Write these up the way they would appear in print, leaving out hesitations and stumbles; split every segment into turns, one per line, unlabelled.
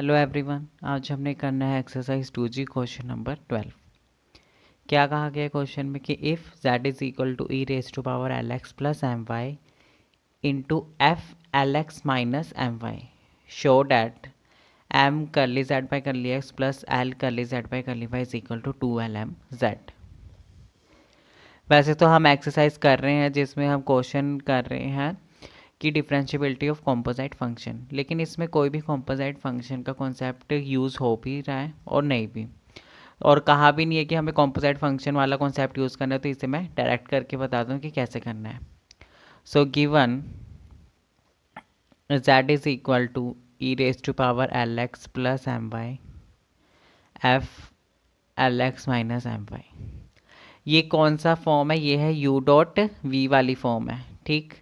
Hello everyone, आज हमने करना है एक्सरसाइज 2G क्वेश्चन नंबर 12। क्या कहा गया क्वेश्चन में कि if z is equal to E raise to power L x plus M Y into F L x minus M Y show that M curly Z by curly X plus L curly Z by curly Y is equal to 2LM Z. वैसे तो हम exercise कर रहे हैं जिसमें हम question कर रहे हैं कि डिफरेंशियबिलिटी ऑफ कॉम्पोजाइट फंक्शन, लेकिन इसमें कोई भी कॉम्पोजाइट फंक्शन का कॉन्सेप्ट यूज़ हो भी रहा है और नहीं भी, और कहा भी नहीं है कि हमें कॉम्पोजाइट फंक्शन वाला कॉन्सेप्ट यूज़ करना है। तो इसे मैं डायरेक्ट करके बता दूं कि कैसे करना है। So given z is equal to E raise to power L x plus M Y F L x minus M Y, ये कौन सा फॉर्म है? ये है u डॉट वी वाली फॉर्म है। ठीक,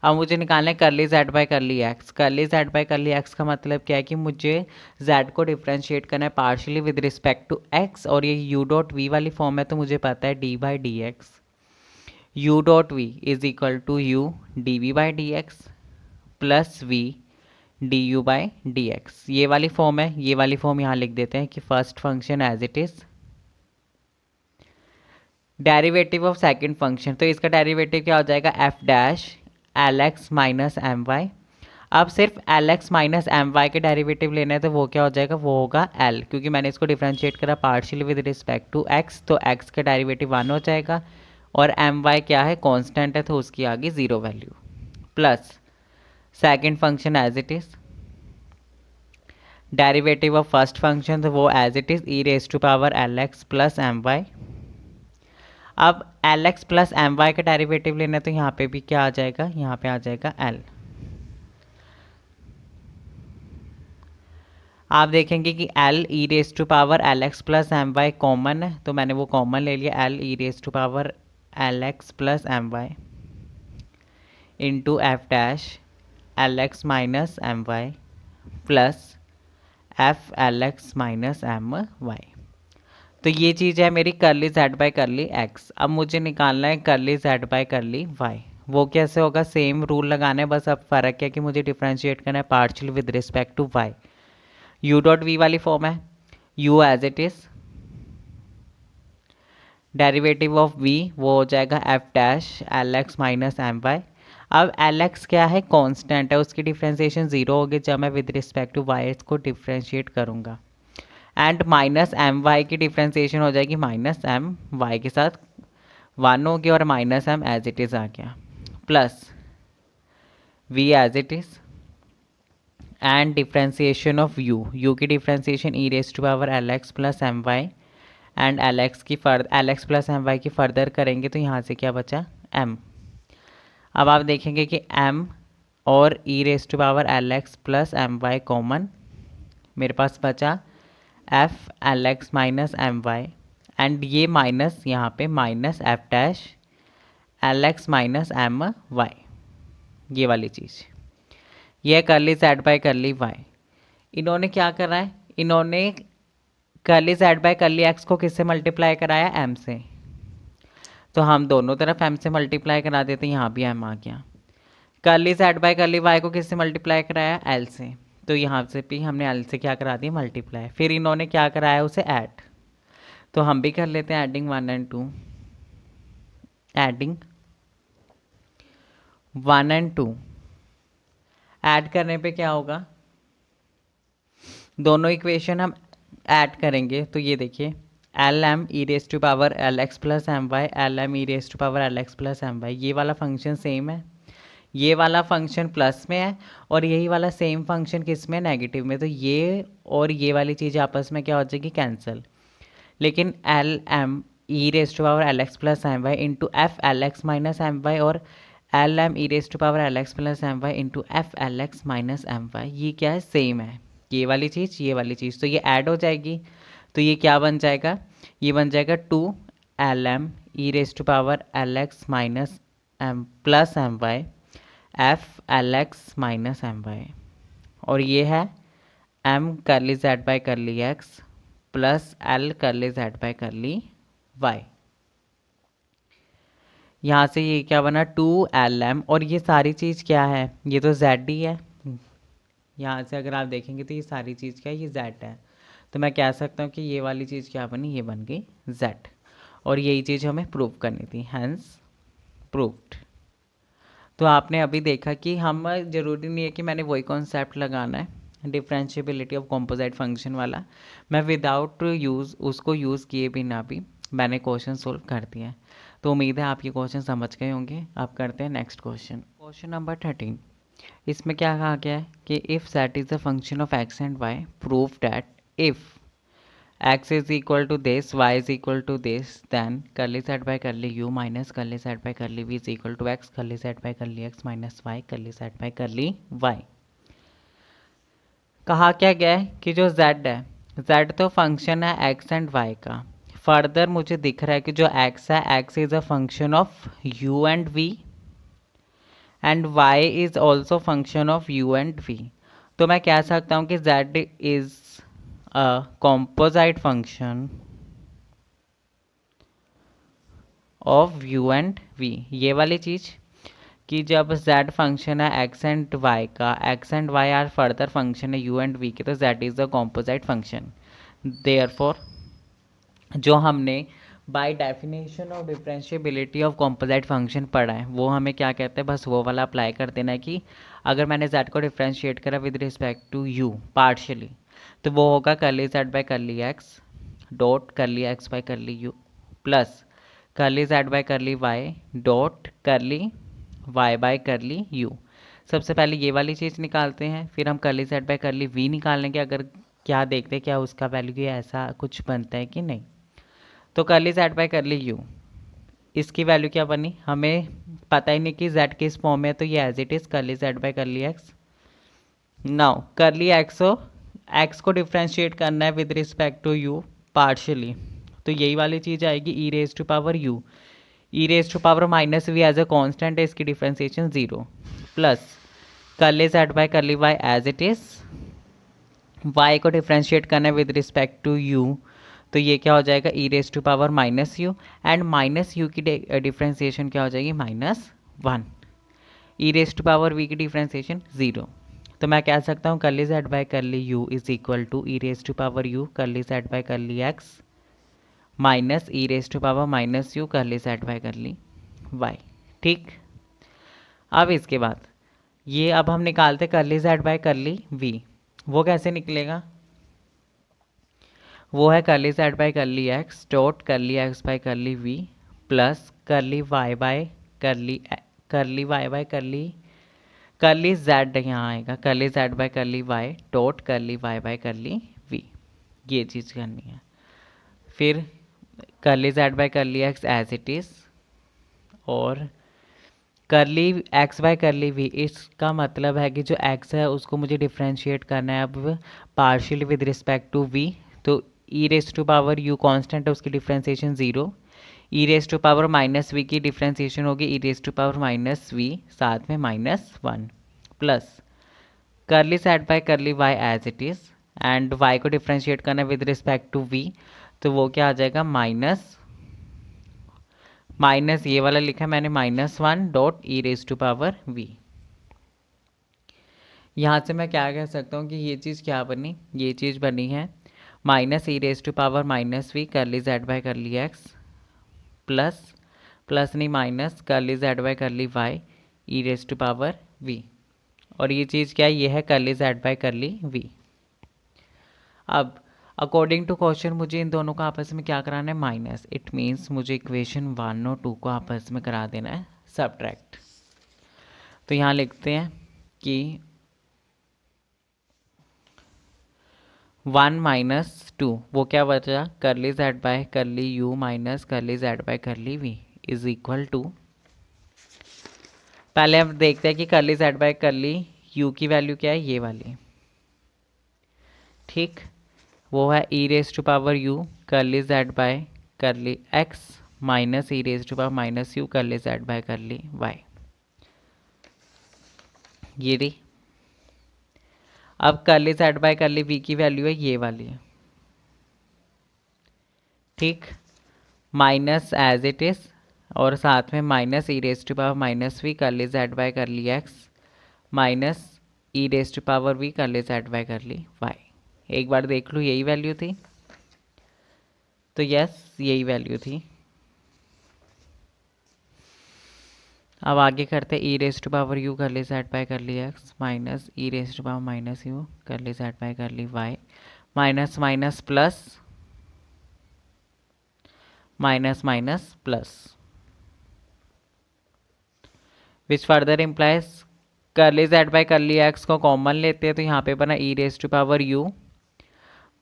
अब मुझे निकालना है curly Z by curly X. Curly Z by curly X का मतलब क्या है कि मुझे z को डिफ्रेंशिएट करना है partially with respect to x, और ये u डॉट वी वाली फॉर्म है तो मुझे पता है d by D X U dot V is equal to U D V by D X plus V D U by D X. ये वाली फॉर्म है, ये वाली फॉर्म यहाँ लिख देते हैं कि first function as it is derivative of second function, तो इसका डेरिवेटिव क्या हो जाएगा? F dash L x minus M Y. अब सिर्फ L x minus M Y के डेरिवेटिव लेना है तो वो क्या हो जाएगा? वो होगा एल, क्योंकि मैंने इसको डिफ्रेंशिएट करा partially with respect to X, तो एक्स का डेरिवेटिव 1 हो जाएगा और एम वाई क्या है? कांस्टेंट है तो उसकी आगे 0 value, plus second function as it is derivative of first function, तो वो as it is e raise to power L x plus M Y. अब L x plus M y का डेरिवेटिव लेना है तो यहाँ पे भी क्या आ जाएगा? यहाँ पे आ जाएगा एल। आप देखेंगे कि L E raise to power L x plus M Y common है, तो मैंने वो कॉमन ले लिया, L E raise to power L x plus M Y into F dash L x minus M Y plus F L x minus M Y. तो ये चीज़ है मेरी करली जेड बाई करली एक्स। अब मुझे निकालना है curly Z by curly Y. वो कैसे होगा? सेम रूल लगाना है, बस अब फ़र्क क्या है कि मुझे डिफ्रेंशिएट करना है partial with respect to Y. U dot V वाली फॉर्म है, U as it is derivative of V वो हो जाएगा F dash L x minus M Y. अब एल एक्स क्या है? कांस्टेंट है, उसकी डिफ्रेंशिएशन 0 होगी जब मैं विद रिस्पेक्ट टू वाई इसको डिफ्रेंशिएट करूँगा, एंड माइनस एम वाई की डिफ्रेंशिएशन हो जाएगी माइनस एम वाई के साथ 1 होगी और minus m as it is आ गया, plus v as it is and differentiation of u की differentiation e raise to power L x plus M y and l x plus M y की further करेंगे तो यहाँ से क्या बचा? एम। अब आप देखेंगे कि एम और e raise to power L x plus M Y common, मेरे पास बचा f L x minus M y, and ये माइनस यहाँ पे minus f dash L x minus M Y, ये वाली चीज़। ये करली जेड बाई करली वाई। इन्होंने क्या करा है? इन्होंने करली जेड बाई करली एक्स को किससे मल्टीप्लाई कराया? एम से, तो हम दोनों तरफ एम से मल्टीप्लाई करा देते हैं, यहाँ भी एम आ गया। करली जेड बाई करली वाई को किससे मल्टीप्लाई कराया? एल से, तो यहाँ से भी हमने एल से क्या करा दिया? मल्टीप्लाई। फिर इन्होंने क्या कराया? उसे ऐड, तो हम भी कर लेते हैं adding 1 and 2। Adding 1 and 2 add करने पे क्या होगा? दोनों इक्वेशन हम ऐड करेंगे तो ये देखिए L M E raise to power L x plus M Y, L M E raise to power L x plus M Y, ये वाला फंक्शन सेम है, ये वाला फंक्शन प्लस में है और यही वाला सेम फंक्शन किस में? नेगेटिव में। तो ये और ये वाली चीज़ आपस में क्या हो जाएगी? कैंसिल। लेकिन l M E raise to power L x plus M Y into F L x minus M Y और l M E raise to power L x plus M Y into F L x minus M Y, ये क्या है? Same है, ये वाली चीज़ ये वाली चीज़, तो ये ऐड हो जाएगी। तो ये क्या बन जाएगा? ये बन जाएगा 2 L M E raise to power L x minus M plus M Y F L x minus M Y, और ये है M curly Z by curly X plus L curly Z by curly Y. यहाँ से ये क्या बना? 2LM, और ये सारी चीज़ क्या है? ये तो जेड ही है, यहाँ से अगर आप देखेंगे तो ये सारी चीज़ क्या है, ये z है। तो मैं कह सकता हूँ कि ये वाली चीज़ क्या बनी, ये बन गई z। और यही चीज़ हमें प्रूव करनी थी, हैंस प्रूव्ड। तो आपने अभी देखा कि हम ज़रूरी नहीं है कि मैंने वही कॉन्सेप्ट लगाना है डिफरेंशिएबिलिटी ऑफ कॉम्पोजिट फंक्शन वाला, मैं विदाउट यूज़ उसको यूज़ किए बिना भी मैंने क्वेश्चन सोल्व कर दिया है। तो उम्मीद है आप ये क्वेश्चन समझ गए होंगे। आप करते हैं नेक्स्ट क्वेश्चन, क्वेश्चन नंबर 13। इसमें क्या कहा गया है कि if z is a function of x and y, prove that if x is equal to this, y is equal to this, then curly z by curly u minus curly z by curly v is equal to x, curly z by curly x minus y, curly z by curly y। कहा क्या गया है कि जो z है, z तो function है x and y का। फर्दर मुझे दिख रहा है कि जो x है, x is a function of u and v and y is also function of u and v। तो मैं कह सकता हूँ कि z is a composite function of u and v। ये वाली चीज़ कि जब z फंक्शन है x एंड y का, x and y are further function है u एंड v के, तो z is a composite function. Therefore जो हमने by definition of differentiability of composite function पढ़ा है वो हमें क्या कहते हैं, बस वो वाला अप्लाई कर देना है कि अगर मैंने z को डिफ्रेंशिएट करा with respect to u partially, तो वो होगा curly z by curly x dot curly x by curly u plus curly z by curly y dot curly y by curly u। सबसे पहले ये वाली चीज़ निकालते हैं, फिर हम curly z by curly v निकाल लेंगे। अगर क्या देखते हैं क्या उसका वैल्यू ऐसा कुछ बनता है कि नहीं। तो curly z by curly u, इसकी वैल्यू क्या बनी, हमें पता ही नहीं कि z किस फॉर्म में है, तो ये as it is curly z by curly x। Now curly x को डिफ्रेंशिएट करना है with respect to u partially, तो यही वाली चीज़ आएगी e raise to power u, e raise to power minus v as a constant है, इसकी differentiation 0 plus curly z by curly y as it is, y को डिफ्रेंशिएट करना है विद रिस्पेक्ट टू u, तो ये क्या हो जाएगा e raise to power minus u, and minus u की डिफ्रेंशिएशन क्या हो जाएगी -1, e raise to power v की डिफ्रेंशिएशन 0। तो मैं कह सकता हूँ curly z by curly u is equal to E raise to power u curly z by curly x minus e raise to power minus u curly z by curly y। ठीक, अब इसके बाद ये अब हम निकालते curly z by curly v, वो कैसे निकलेगा, वो है curly z by curly x dot curly x by curly v plus curly y by curly y by curly z, यहाँ आएगा curly z by curly y dot curly y by curly v। ये चीज़ करनी है। फिर curly z by curly x as it is, और curly x by curly v, इसका मतलब है कि जो x है उसको मुझे डिफ्रेंशिएट करना है अब partially with respect to v। तो e raise to power u constant है, उसकी differentiation 0, e raise to power minus v की डिफ्रेंशिएशन होगी e raise to power minus v साथ में -1 plus curly z by curly y as it is, and y को differentiate करना है with respect to v, तो वो क्या आ जाएगा माइनस ये वाला लिखा है मैंने -1 dot e raise to power v। यहाँ से मैं क्या कह सकता हूँ कि ये चीज़ क्या बनी, ये चीज़ बनी है minus e raise to power minus v curly z by curly x plus नहीं minus curly z by curly y e raise to power v, और ये चीज़ क्या है, ये है curly z by curly v। अब अकॉर्डिंग टू क्वेश्चन मुझे इन दोनों को आपस में क्या कराना है, माइनस, इट मीन्स मुझे इक्वेशन 1 और 2 को आपस में करा देना है सब्ट्रैक्ट। तो यहाँ लिखते हैं कि 1 माइनस 2, वो क्या बचा, curly z by curly u minus curly z by curly v is equal to, पहले हम देखते हैं कि curly z by curly u की वैल्यू क्या है, ये वाली, ठीक, वो है e raise to power u curly z by curly x minus e raise to power minus u curly z by curly y। ये रही। अब curly z by curly v की वैल्यू है ये वाली, ठीक, माइनस एज इट इज़, और साथ में minus e raise to power minus v curly z by curly x minus e raise to power v curly z by curly Y. एक बार देख लूँ यही वैल्यू थी, तो यस यही वैल्यू थी। अब आगे करते e raise to power u curly z by curly x minus e raise to power minus u curly z by curly y minus minus plus minus minus plus which further implies curly z by curly x को common लेते हैं तो यहाँ पे बना e raise to power u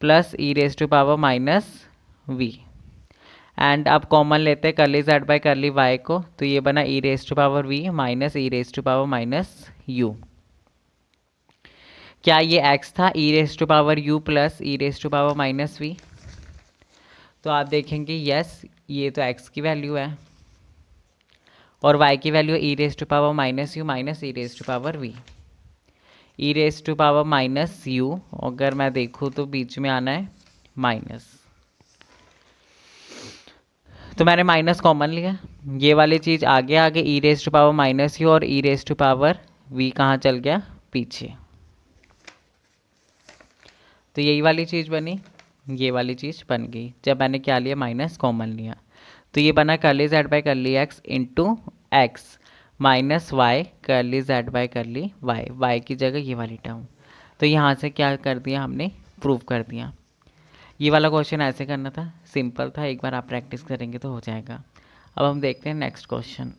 plus e raise to power minus v and अब common लेते हैं कर ली z by curly Y को, तो ये बना e raise to power v minus e raise to power minus u. क्या ये x था e raise to power u plus e raise to power minus v? तो आप देखेंगे यस ये तो x की वैल्यू है और y की value e raise to power minus u minus e raise to power v. E raise to power minus u अगर मैं देखूँ तो बीच में आना है माइनस, तो मैंने माइनस कॉमन लिया। ये वाली चीज़ आगे आगे e raise to power minus u और e raise to power v कहाँ चल गया पीछे, तो यही वाली चीज़ बनी, ये वाली चीज़ बन गई जब मैंने क्या लिया माइनस कॉमन लिया। तो ये बना कर ली z by curly x into x minus y curly z by curly Y, Y की जगह ये वाली टर्म। तो यहाँ से क्या कर दिया हमने प्रूव कर दिया। ये वाला क्वेश्चन ऐसे करना था, सिंपल था, एक बार आप प्रैक्टिस करेंगे तो हो जाएगा। अब हम देखते हैं नेक्स्ट क्वेश्चन।